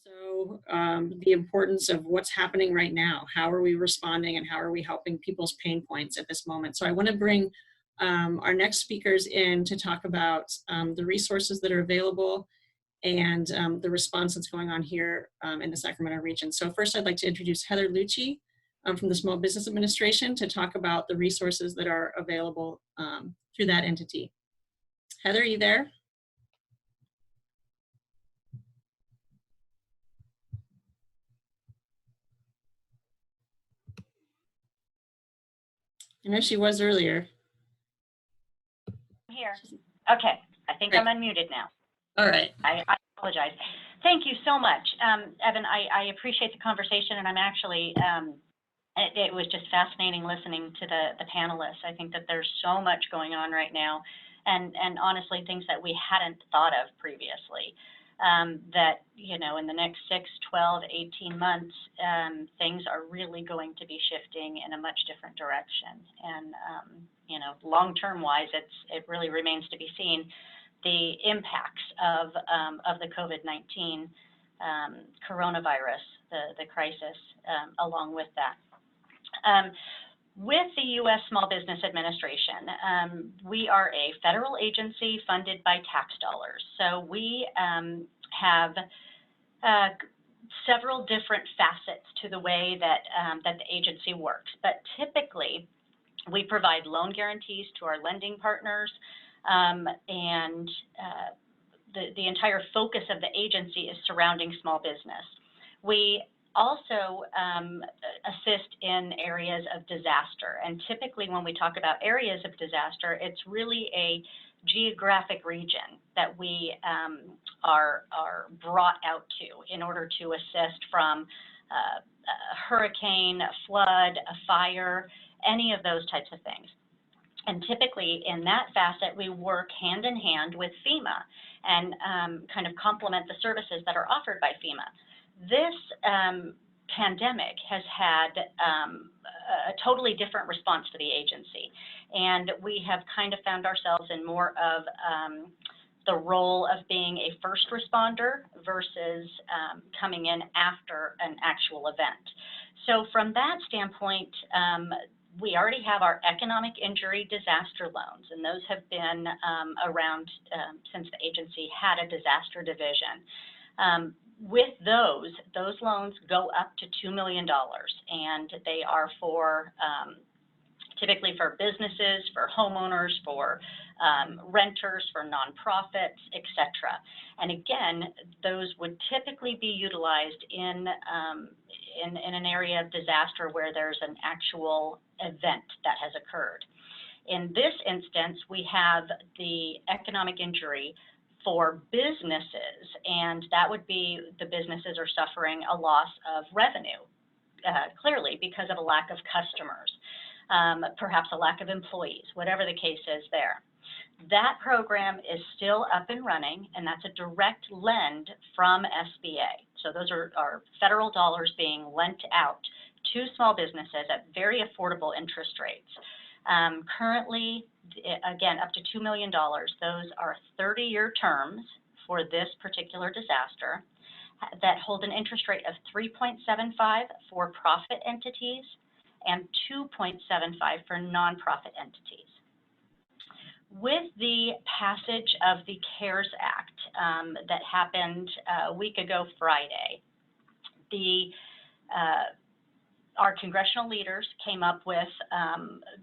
also the importance of what's happening right now. How are we responding and how are we helping people's pain points at this moment? So I want to bring our next speakers in to talk about the resources that are available and the response that's going on here in the Sacramento region. So first I'd like to introduce Heather Lucci from the Small Business Administration to talk about the resources that are available through that entity. Heather, are you there? I know she was earlier. I'm here. Okay, I think Great. I'm unmuted now. All right. I apologize. Thank you so much, Evan. I appreciate the conversation, and I'm actually, it was just fascinating listening to the panelists. I think that there's so much going on right now, and honestly, things that we hadn't thought of previously. That, you know, in the next 6, 12, 18 months, things are really going to be shifting in a much different direction. And, you know, long-term wise, it really remains to be seen the impacts of the COVID-19 coronavirus, the crisis, along with that. With the U.S. Small Business Administration, we are a federal agency funded by tax dollars. So we have several different facets to the way that, that the agency works. But typically, we provide loan guarantees to our lending partners, and the entire focus of the agency is surrounding small business. We also assist in areas of disaster. And typically when we talk about areas of disaster, it's really a geographic region that we are brought out to in order to assist from a hurricane, a flood, a fire, any of those types of things. And typically in that facet, we work hand in hand with FEMA and kind of complement the services that are offered by FEMA. This pandemic has had a totally different response to the agency, and we have kind of found ourselves in more of the role of being a first responder versus coming in after an actual event. So from that standpoint, we already have our economic injury disaster loans, and those have been around since the agency had a disaster division. With those loans go up to $2 million, and they are for typically for businesses, for homeowners, for renters, for nonprofits, etc. And again, those would typically be utilized in an area of disaster where there's an actual event that has occurred. In this instance, we have the economic injury for businesses, and that would be the businesses are suffering a loss of revenue, clearly because of a lack of customers, perhaps a lack of employees, whatever the case is there. That program is still up and running, and that's a direct lend from SBA. So those are federal dollars being lent out to small businesses at very affordable interest rates. Currently, again, up to $2 million. Those are 30-year terms for this particular disaster that hold an interest rate of 3.75 for profit entities and 2.75 for nonprofit entities. With the passage of the CARES Act that happened a week ago Friday, our congressional leaders came up with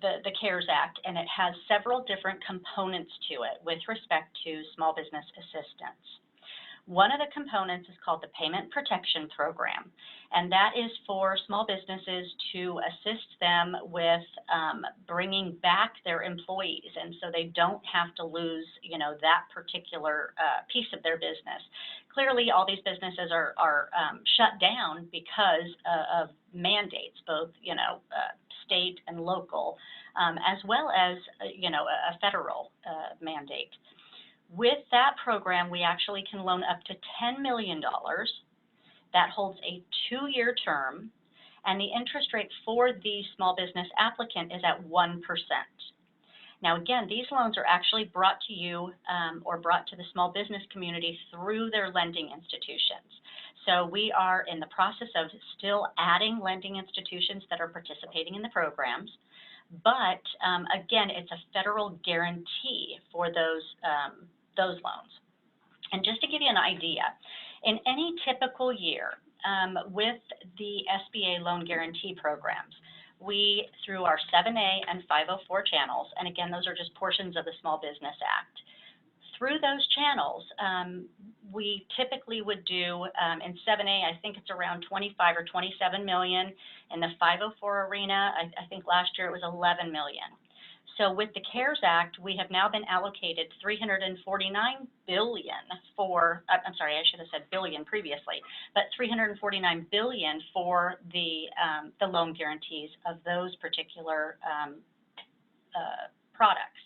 the CARES Act, and it has several different components to it with respect to small business assistance. One of the components is called the Payment Protection Program, and that is for small businesses to assist them with bringing back their employees, and so they don't have to lose, you know, that particular piece of their business. Clearly, all these businesses are shut down because of mandates, both, you know, state and local, as well as, you know, a federal mandate. With that program, we actually can loan up to $10 million. That holds a 2-year term, and the interest rate for the small business applicant is at 1%. Now, again, these loans are actually brought to you or brought to the small business community through their lending institutions. So we are in the process of still adding lending institutions that are participating in the programs. But again, it's a federal guarantee for those loans. And just to give you an idea, in any typical year with the SBA loan guarantee programs, we, through our 7A and 504 channels, and again, those are just portions of the Small Business Act, through those channels, we typically would do, in 7A, I think it's around 25 or 27 million. In the 504 arena, I think last year it was 11 million. So with the CARES Act, we have now been allocated 349 billion for, I'm sorry, I should have said billion previously, but 349 billion for the loan guarantees of those particular products.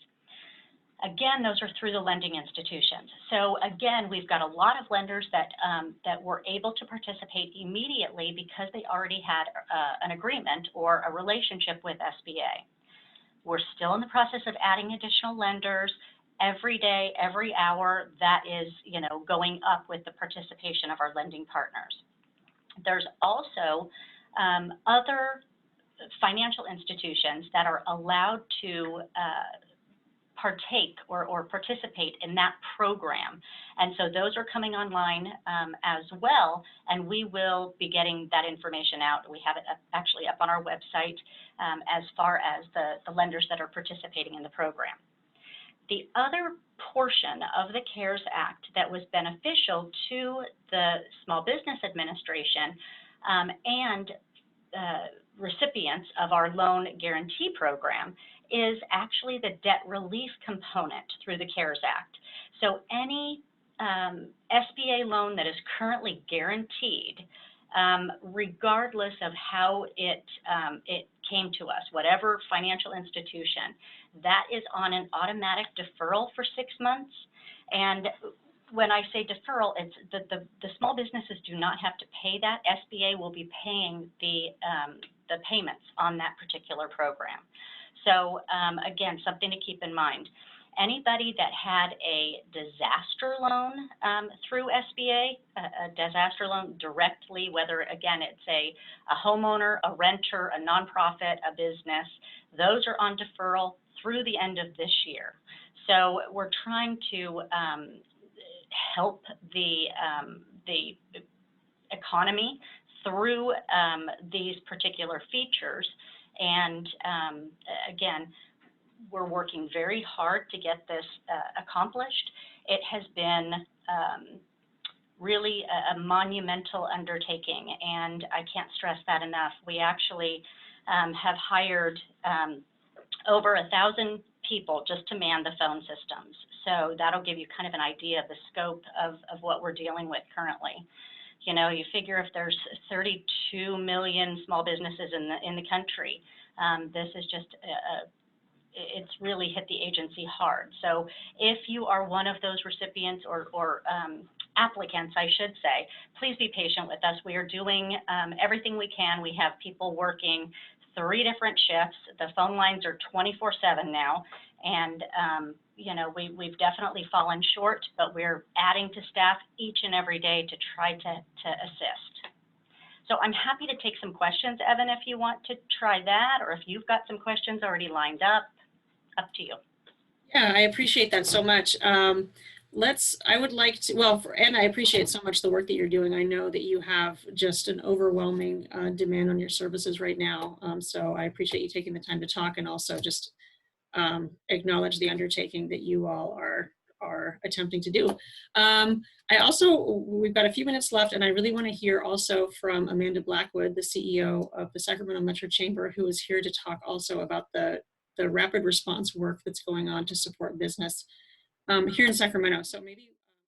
Again, those are through the lending institutions. So again, we've got a lot of lenders that were able to participate immediately because they already had an agreement or a relationship with SBA. We're still in the process of adding additional lenders. Every day, every hour, that is, going up with the participation of our lending partners. There's also other financial institutions that are allowed to partake or participate in that program. And so those are coming online as well, and we will be getting that information out. We have it actually up on our website as far as the lenders that are participating in the program. The other portion of the CARES Act that was beneficial to the Small Business Administration and recipients of our loan guarantee program is actually the debt relief component through the CARES Act. So any SBA loan that is currently guaranteed, regardless of how it came to us, whatever financial institution, that is on an automatic deferral for 6 months. And when I say deferral, it's the small businesses do not have to pay that. SBA will be paying the payments on that particular program. So again, something to keep in mind. Anybody that had a disaster loan through SBA, a disaster loan directly, whether, again, it's a homeowner, a renter, a nonprofit, a business, those are on deferral through the end of this year. So we're trying to help the economy through these particular features. And again, we're working very hard to get this accomplished. It has been really a monumental undertaking, and I can't stress that enough. We actually have hired over 1,000 people just to man the phone systems. So that'll give you kind of an idea of the scope of what we're dealing with currently. You know, you figure if there's 32 million small businesses in the country, this is just it's really hit the agency hard. So if you are one of those recipients or applicants, I should say, please be patient with us. We are doing everything we can. We have people working 3 different shifts. The phone lines are 24/7 now, and you know, we've definitely fallen short, but we're adding to staff each and every day to try to assist. So I'm happy to take some questions, Evan, if you want to try that, or if you've got some questions already lined up to you. Yeah, I appreciate that so much. I would like to, and I appreciate so much the work that you're doing. I know that you have just an overwhelming demand on your services right now. So I appreciate you taking the time to talk, and also just acknowledge the undertaking that you all are attempting to do. We've got a few minutes left, and I really want to hear also from Amanda Blackwood, the CEO of the Sacramento Metro Chamber, who is here to talk also about the rapid response work that's going on to support business here in Sacramento. So maybe